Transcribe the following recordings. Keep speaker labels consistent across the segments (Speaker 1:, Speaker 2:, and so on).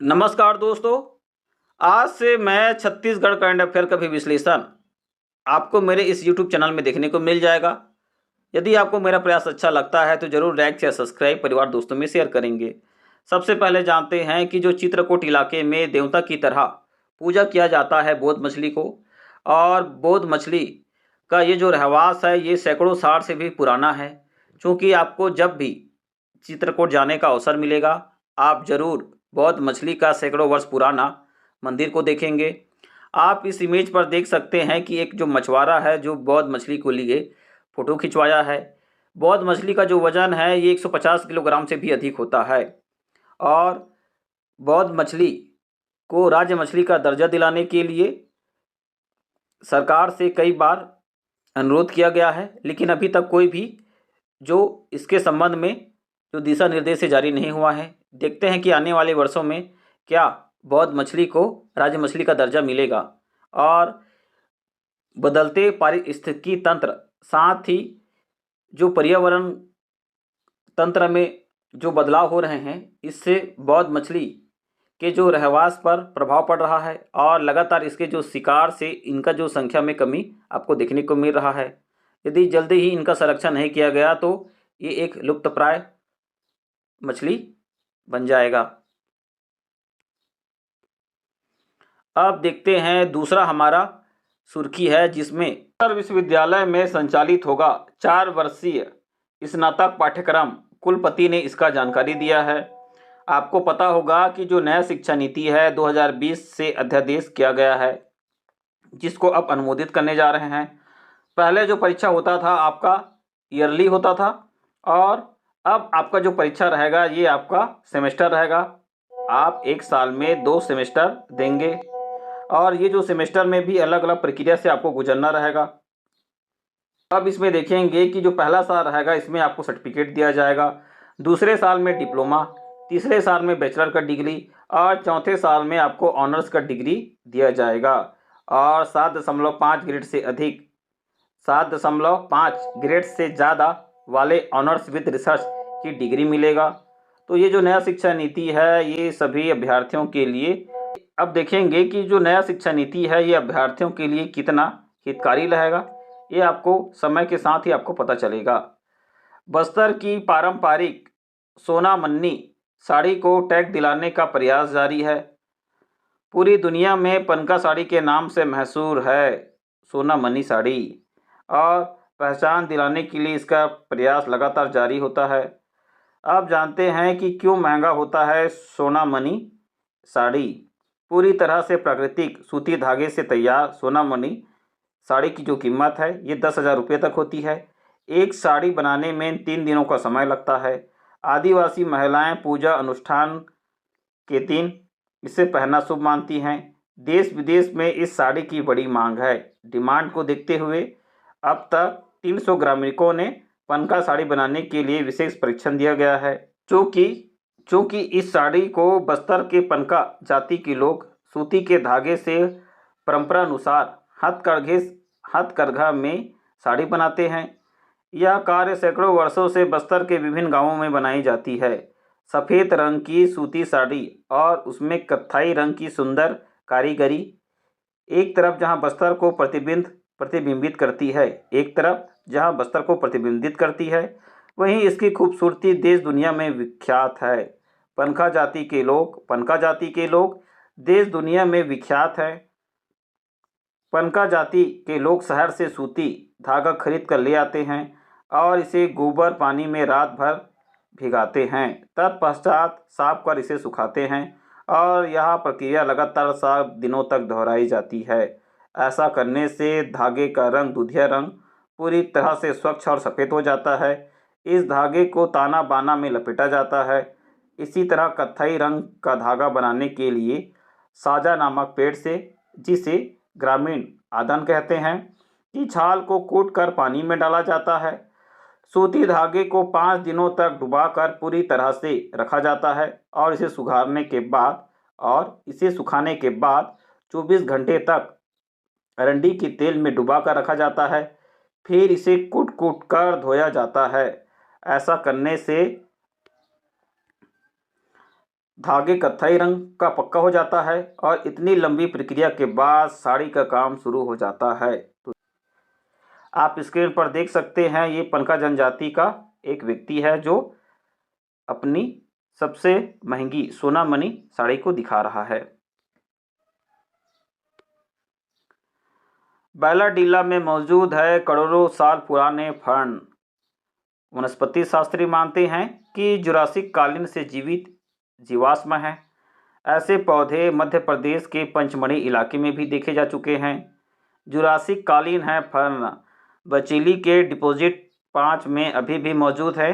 Speaker 1: नमस्कार दोस्तों। आज से मैं छत्तीसगढ़ करंट अफेयर का भी विश्लेषण आपको मेरे इस यूट्यूब चैनल में देखने को मिल जाएगा। यदि आपको मेरा प्रयास अच्छा लगता है तो जरूर लाइक या सब्सक्राइब परिवार दोस्तों में शेयर करेंगे। सबसे पहले जानते हैं कि जो चित्रकूट इलाके में देवता की तरह पूजा किया जाता है बौद्ध मछली को, और बौद्ध मछली का ये जो रहवास है ये सैकड़ों साल से भी पुराना है। क्योंकि आपको जब भी चित्रकूट जाने का अवसर मिलेगा, आप जरूर बौद्ध मछली का सैकड़ों वर्ष पुराना मंदिर को देखेंगे। आप इस इमेज पर देख सकते हैं कि एक जो मछुआरा है जो बौद्ध मछली को लिए फ़ोटो खिंचवाया है। बौद्ध मछली का जो वज़न है ये 150 किलोग्राम से भी अधिक होता है। और बौद्ध मछली को राज्य मछली का दर्जा दिलाने के लिए सरकार से कई बार अनुरोध किया गया है, लेकिन अभी तक कोई भी जो इसके संबंध में जो दिशा निर्देश जारी नहीं हुआ है। देखते हैं कि आने वाले वर्षों में क्या बौद्ध मछली को राज्य मछली का दर्जा मिलेगा। और बदलते पारिस्थितिकी तंत्र, साथ ही जो पर्यावरण तंत्र में जो बदलाव हो रहे हैं, इससे बौद्ध मछली के जो रहवास पर प्रभाव पड़ रहा है और लगातार इसके जो शिकार से इनका जो संख्या में कमी आपको देखने को मिल रहा है। यदि जल्दी ही इनका संरक्षण नहीं किया गया तो ये एक लुप्तप्राय मछली बन जाएगा। अब देखते हैं दूसरा हमारा सुर्खी है, जिसमें उत्तर विश्वविद्यालय में संचालित होगा 4 वर्षीय स्नातक पाठ्यक्रम। कुलपति ने इसका जानकारी दिया है। आपको पता होगा कि जो नया शिक्षा नीति है 2020 से अध्यादेश किया गया है, जिसको अब अनुमोदित करने जा रहे हैं। पहले जो परीक्षा होता था आपका ईयरली होता था, और अब आपका जो परीक्षा रहेगा ये आपका सेमेस्टर रहेगा। आप एक साल में 2 सेमेस्टर देंगे, और ये जो सेमेस्टर में भी अलग अलग प्रक्रिया से आपको गुजरना रहेगा। अब इसमें देखेंगे कि जो पहला साल रहेगा इसमें आपको सर्टिफिकेट दिया जाएगा, दूसरे साल में डिप्लोमा, तीसरे साल में बैचलर का डिग्री, और चौथे साल में आपको ऑनर्स का डिग्री दिया जाएगा। और 7.5 ग्रेड से अधिक, 7.5 ग्रेड से ज़्यादा वाले ऑनर्स विद रिसर्च की डिग्री मिलेगा। तो ये जो नया शिक्षा नीति है ये सभी अभ्यर्थियों के लिए, अब देखेंगे कि जो नया शिक्षा नीति है ये अभ्यर्थियों के लिए कितना हितकारी रहेगा, ये आपको समय के साथ ही आपको पता चलेगा। बस्तर की पारंपरिक सोना मन्नी साड़ी को टैग दिलाने का प्रयास जारी है। पूरी दुनिया में पनका साड़ी के नाम से मशहूर है सोना मनी साड़ी, और पहचान दिलाने के लिए इसका प्रयास लगातार जारी होता है। अब जानते हैं कि क्यों महंगा होता है सोना मनी साड़ी। पूरी तरह से प्राकृतिक सूती धागे से तैयार सोना मनी साड़ी की जो कीमत है ये 10,000 रुपये तक होती है। एक साड़ी बनाने में 3 दिनों का समय लगता है। आदिवासी महिलाएं पूजा अनुष्ठान के दिन इसे पहनना शुभ मानती हैं। देश विदेश में इस साड़ी की बड़ी मांग है। डिमांड को देखते हुए अब तक 300 ग्रामीणों ने पनका साड़ी बनाने के लिए विशेष परीक्षण दिया गया है। चूँकि इस साड़ी को बस्तर के पनका जाति के लोग सूती के धागे से परंपरानुसार हथकरघा में साड़ी बनाते हैं। यह कार्य सैकड़ों वर्षों से बस्तर के विभिन्न गांवों में बनाई जाती है। सफ़ेद रंग की सूती साड़ी और उसमें कत्थई रंग की सुंदर कारीगरी, एक तरफ जहां बस्तर को प्रतिबिंबित करती है, एक तरफ जहां बस्तर को प्रतिबिंबित करती है, वहीं इसकी खूबसूरती देश दुनिया में विख्यात है। पनका जाति के लोग देश दुनिया में विख्यात है। पनका जाति के लोग शहर से सूती धागा खरीद कर ले आते हैं और इसे गोबर पानी में रात भर भिगाते हैं। तत्पश्चात साफ कर इसे सुखाते हैं, और यह प्रक्रिया लगातार 7 दिनों तक दोहराई जाती है। ऐसा करने से धागे का रंग दूधिया रंग पूरी तरह से स्वच्छ और सफ़ेद हो जाता है। इस धागे को ताना बाना में लपेटा जाता है। इसी तरह कत्थई रंग का धागा बनाने के लिए साजा नामक पेड़ से, जिसे ग्रामीण आदन कहते हैं, की छाल को कूटकर पानी में डाला जाता है। सूती धागे को 5 दिनों तक डुबाकर पूरी तरह से रखा जाता है, और इसे सुखाने के बाद 24 घंटे तक अरंडी के तेल में डुबाकर रखा जाता है। फिर इसे कूट कर धोया जाता है। ऐसा करने से धागे कत्थई रंग का पक्का हो जाता है और इतनी लंबी प्रक्रिया के बाद साड़ी का काम शुरू हो जाता है। तो आप स्क्रीन पर देख सकते हैं, ये पनका जनजाति का एक व्यक्ति है जो अपनी सबसे महंगी सोना मनी साड़ी को दिखा रहा है। बैलाडीला में मौजूद है करोड़ों साल पुराने फर्न। वनस्पति शास्त्री मानते हैं कि जुरासिक कालीन से जीवित जीवाश्म हैं। ऐसे पौधे मध्य प्रदेश के पंचमढ़ी इलाके में भी देखे जा चुके हैं। जुरासिक कालीन है फर्न बचेली के डिपॉजिट 5 में अभी भी मौजूद है।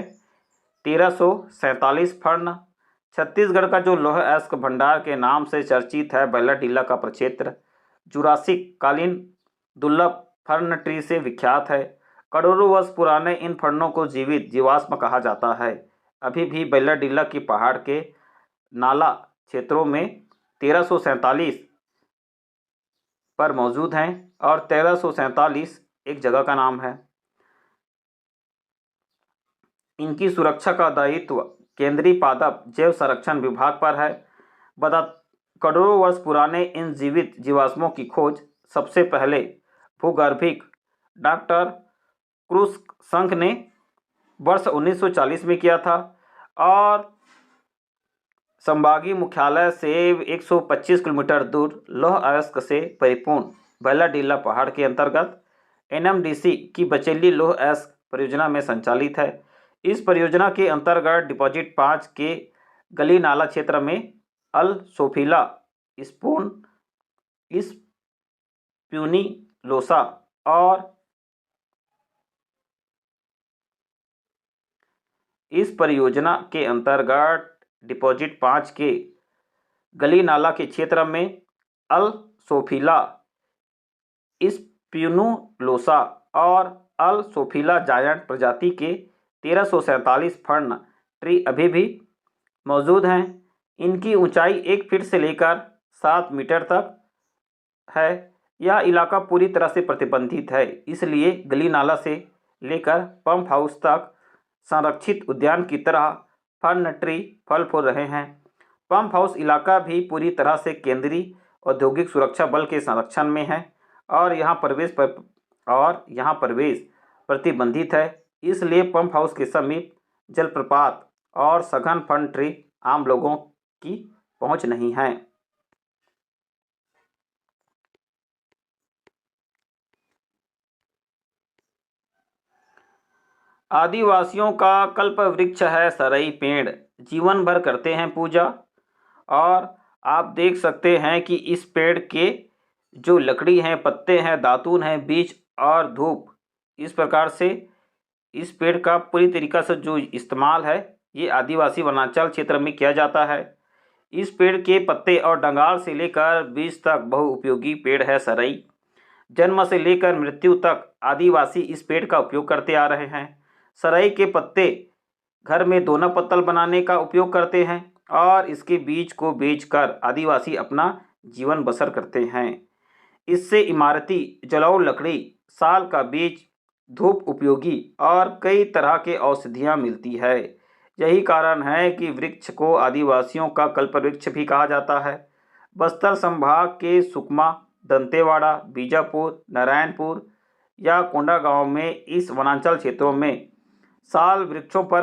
Speaker 1: 1347 फर्न। छत्तीसगढ़ का जो लौह अयस्क भंडार के नाम से चर्चित है बैलाडीला का प्रक्षेत्र जुरासिक कालीन दुर्लभ फर्न ट्री से विख्यात है। करोड़ों वर्ष पुराने इन फर्नों को जीवित जीवाश्म कहा जाता है। अभी भी बैलाडीला की पहाड़ के नाला क्षेत्रों में 1347 पर मौजूद हैं और 1347 एक जगह का नाम है। इनकी सुरक्षा का दायित्व केंद्रीय पादप जैव संरक्षण विभाग पर है। करोड़ों वर्ष पुराने इन जीवित जीवाश्मों की खोज सबसे पहले भूगर्भिक डॉक्टर क्रूक्संक ने वर्ष 1940 में किया था और संभागीय मुख्यालय से 125 किलोमीटर दूर लौह अयस्क से परिपूर्ण बैलाडीला पहाड़ के अंतर्गत एनएमडीसी की बचेली लौह अयस्क परियोजना में संचालित है। इस परियोजना के अंतर्गत डिपॉजिट 5 के गली नाला क्षेत्र में अल सोफिला स्पूनिलोसा और इस परियोजना के अंतर्गत डिपॉजिट 5 के गली नाला के क्षेत्र में अल सोफिला स्पूनिलोसा और अल सोफिला जायंट प्रजाति के 1347 फर्न ट्री अभी भी मौजूद हैं। इनकी ऊंचाई 1 फीट से लेकर 7 मीटर तक है। यह इलाका पूरी तरह से प्रतिबंधित है, इसलिए गली नाला से लेकर पंप हाउस तक संरक्षित उद्यान की तरह फर्न ट्री फल फूल रहे हैं। पंप हाउस इलाका भी पूरी तरह से केंद्रीय औद्योगिक सुरक्षा बल के संरक्षण में है और यहाँ प्रवेश प्रतिबंधित है, इसलिए पंप हाउस के समीप जलप्रपात और सघन फर्न ट्री आम लोगों की पहुंच नहीं है। आदिवासियों का कल्प वृक्ष है सरई पेड़। जीवन भर करते हैं पूजा और आप देख सकते हैं कि इस पेड़ के जो लकड़ी हैं, पत्ते हैं, दातून हैं, बीज और धूप, इस प्रकार से इस पेड़ का पूरी तरीक़ा से जो इस्तेमाल है ये आदिवासी वनांचल क्षेत्र में किया जाता है। इस पेड़ के पत्ते और डंगाल से लेकर बीज तक बहुउपयोगी पेड़ है सरई। जन्म से लेकर मृत्यु तक आदिवासी इस पेड़ का उपयोग करते आ रहे हैं। सरई के पत्ते घर में दोना पत्तल बनाने का उपयोग करते हैं और इसके बीज को बेचकर आदिवासी अपना जीवन बसर करते हैं। इससे इमारती जलाऊ लकड़ी, साल का बीज, धूप उपयोगी और कई तरह के औषधियाँ मिलती है। यही कारण है कि वृक्ष को आदिवासियों का कल्पवृक्ष भी कहा जाता है। बस्तर संभाग के सुकमा, दंतेवाड़ा, बीजापुर, नारायणपुर या कोंडागांव में इस वनांचल क्षेत्रों में साल वृक्षों पर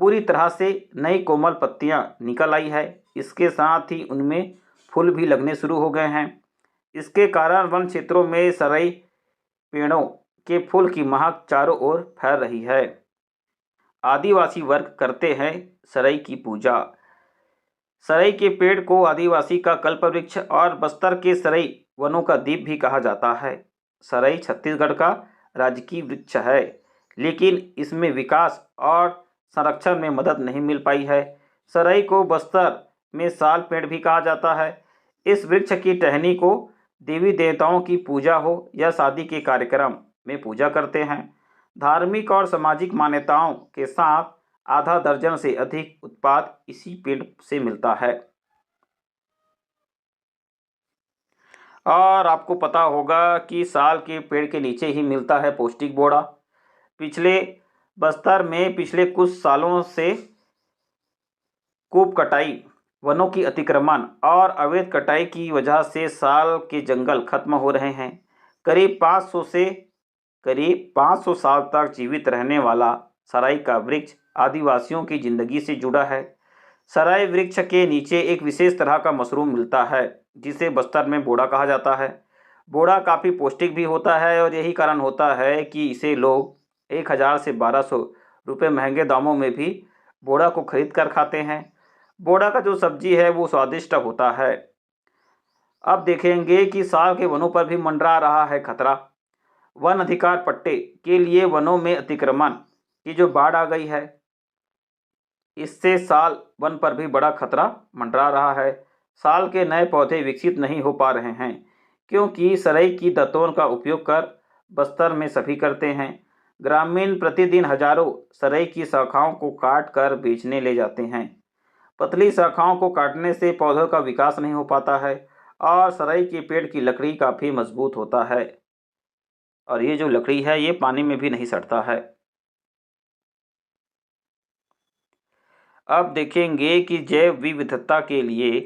Speaker 1: पूरी तरह से नई कोमल पत्तियां निकल आई है। इसके साथ ही उनमें फूल भी लगने शुरू हो गए हैं। इसके कारण वन क्षेत्रों में सरई पेड़ों के फूल की महक चारों ओर फैल रही है। आदिवासी वर्ग करते हैं सरई की पूजा। सरई के पेड़ को आदिवासी का कल्पवृक्ष और बस्तर के सरई वनों का दीप भी कहा जाता है। सरई छत्तीसगढ़ का राजकीय वृक्ष है, लेकिन इसमें विकास और संरक्षण में मदद नहीं मिल पाई है। सरई को बस्तर में साल पेड़ भी कहा जाता है। इस वृक्ष की टहनी को देवी देवताओं की पूजा हो या शादी के कार्यक्रम में पूजा करते हैं। धार्मिक और सामाजिक मान्यताओं के साथ आधा दर्जन से अधिक उत्पाद इसी पेड़ से मिलता है। और आपको पता होगा कि साल के पेड़ के नीचे ही मिलता है पौष्टिक बोड़ा। बस्तर में पिछले कुछ सालों से खूब कटाई, वनों की अतिक्रमण और अवैध कटाई की वजह से साल के जंगल खत्म हो रहे हैं। करीब 500 साल तक जीवित रहने वाला सराई का वृक्ष आदिवासियों की जिंदगी से जुड़ा है। सराई वृक्ष के नीचे एक विशेष तरह का मशरूम मिलता है जिसे बस्तर में बोड़ा कहा जाता है। बोड़ा काफ़ी पौष्टिक भी होता है और यही कारण होता है कि इसे लोग 1000 से 1200 रुपये महंगे दामों में भी बोड़ा को खरीद कर खाते हैं। बोड़ा का जो सब्जी है वो स्वादिष्ट होता है। अब देखेंगे कि साल के वनों पर भी मंडरा रहा है खतरा। वन अधिकार पट्टे के लिए वनों में अतिक्रमण की जो बाढ़ आ गई है, इससे साल वन पर भी बड़ा खतरा मंडरा रहा है। साल के नए पौधे विकसित नहीं हो पा रहे हैं क्योंकि सराई की दतोन का उपयोग कर बस्तर में सभी करते हैं। ग्रामीण प्रतिदिन हजारों सराई की शाखाओं को काट कर बेचने ले जाते हैं। पतली शाखाओं को काटने से पौधों का विकास नहीं हो पाता है और सराई के पेड़ की लकड़ी काफ़ी मजबूत होता है और ये जो लकड़ी है ये पानी में भी नहीं सड़ता है। अब देखेंगे कि जैव विविधता के लिए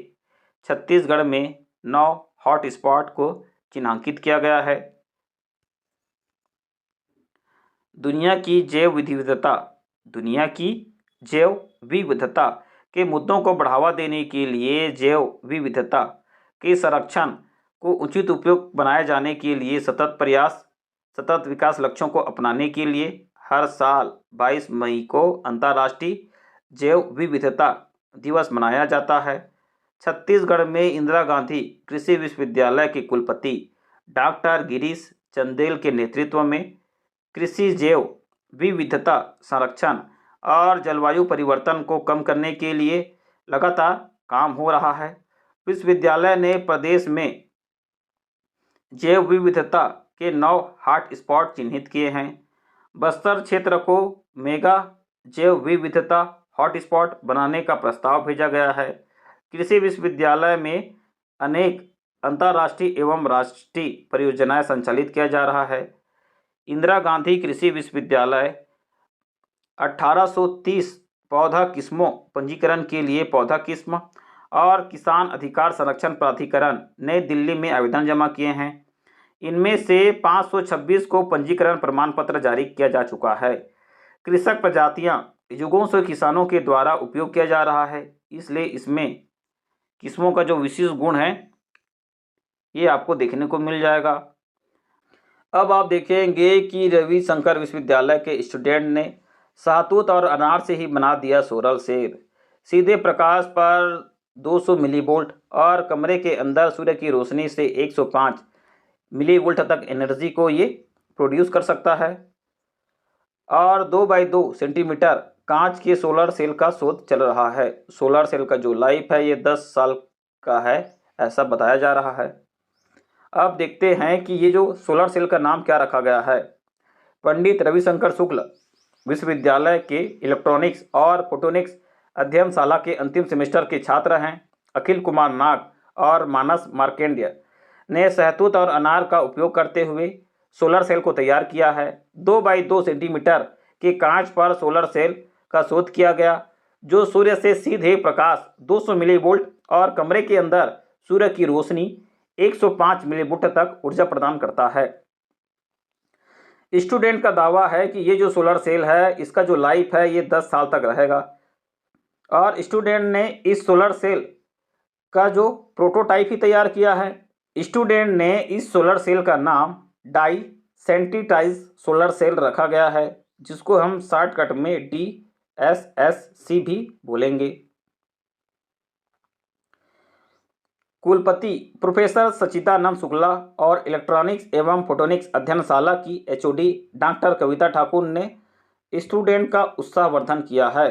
Speaker 1: छत्तीसगढ़ में 9 हॉट स्पॉट को चिन्हांकित किया गया है। दुनिया की जैव विविधता के मुद्दों को बढ़ावा देने के लिए जैव विविधता के संरक्षण को उचित उपयोग बनाए जाने के लिए सतत विकास लक्ष्यों को अपनाने के लिए हर साल 22 मई को अंतर्राष्ट्रीय जैव विविधता दिवस मनाया जाता है। छत्तीसगढ़ में इंदिरा गांधी कृषि विश्वविद्यालय के कुलपति डॉक्टर गिरीश चंदेल के नेतृत्व में कृषि जैव विविधता संरक्षण और जलवायु परिवर्तन को कम करने के लिए लगातार काम हो रहा है। विश्वविद्यालय ने प्रदेश में जैव विविधता के 9 हॉट स्पॉट चिन्हित किए हैं। बस्तर क्षेत्र को मेगा जैव विविधता हॉटस्पॉट बनाने का प्रस्ताव भेजा गया है। कृषि विश्वविद्यालय में अनेक अंतर्राष्ट्रीय एवं राष्ट्रीय परियोजनाएं संचालित किया जा रहा है। इंदिरा गांधी कृषि विश्वविद्यालय 1830 पौधा किस्मों पंजीकरण के लिए पौधा किस्म और किसान अधिकार संरक्षण प्राधिकरण नई दिल्ली में आवेदन जमा किए हैं। इनमें से 526 को पंजीकरण प्रमाण पत्र जारी किया जा चुका है। कृषक प्रजातियां युगों से किसानों के द्वारा उपयोग किया जा रहा है, इसलिए इसमें किस्मों का जो विशेष गुण है ये आपको देखने को मिल जाएगा। अब आप देखेंगे कि रविशंकर विश्वविद्यालय के स्टूडेंट ने शहतूत और अनार से ही बना दिया सोलर सेल। सीधे प्रकाश पर 200 मिलीवोल्ट और कमरे के अंदर सूर्य की रोशनी से 105 मिलीवोल्ट तक एनर्जी को ये प्रोड्यूस कर सकता है और 2 बाई 2 सेंटीमीटर कांच के सोलर सेल का शोध चल रहा है। सोलर सेल का जो लाइफ है ये 10 साल का है, ऐसा बताया जा रहा है। अब देखते हैं कि ये जो सोलर सेल का नाम क्या रखा गया है। पंडित रविशंकर शुक्ल विश्वविद्यालय के इलेक्ट्रॉनिक्स और फोटोनिक्स अध्ययनशाला के अंतिम सेमेस्टर के छात्र हैं अखिल कुमार नाग और मानस मार्केंड्य ने शहतूत और अनार का उपयोग करते हुए सोलर सेल को तैयार किया है। 2 बाई 2 सेंटीमीटर के कांच पर सोलर सेल का शोध किया गया जो सूर्य से सीधे प्रकाश 200 मिलीवोल्ट और कमरे के अंदर सूर्य की रोशनी 105 मिलीवोल्ट तक ऊर्जा प्रदान करता है। स्टूडेंट का दावा है कि ये जो सोलर सेल है इसका जो लाइफ है ये 10 साल तक रहेगा और स्टूडेंट ने इस सोलर सेल का जो प्रोटोटाइप ही तैयार किया है। स्टूडेंट ने इस सोलर सेल का नाम डाई सेंसिटाइज सोलर सेल रखा गया है जिसको हम शॉर्टकट में DSSC भी बोलेंगे। कुलपति प्रोफेसर सच्चिदानंद शुक्ला और इलेक्ट्रॉनिक्स एवं फोटोनिक्स अध्ययनशाला की HOD डॉक्टर कविता ठाकुर ने स्टूडेंट का उत्साहवर्धन किया है।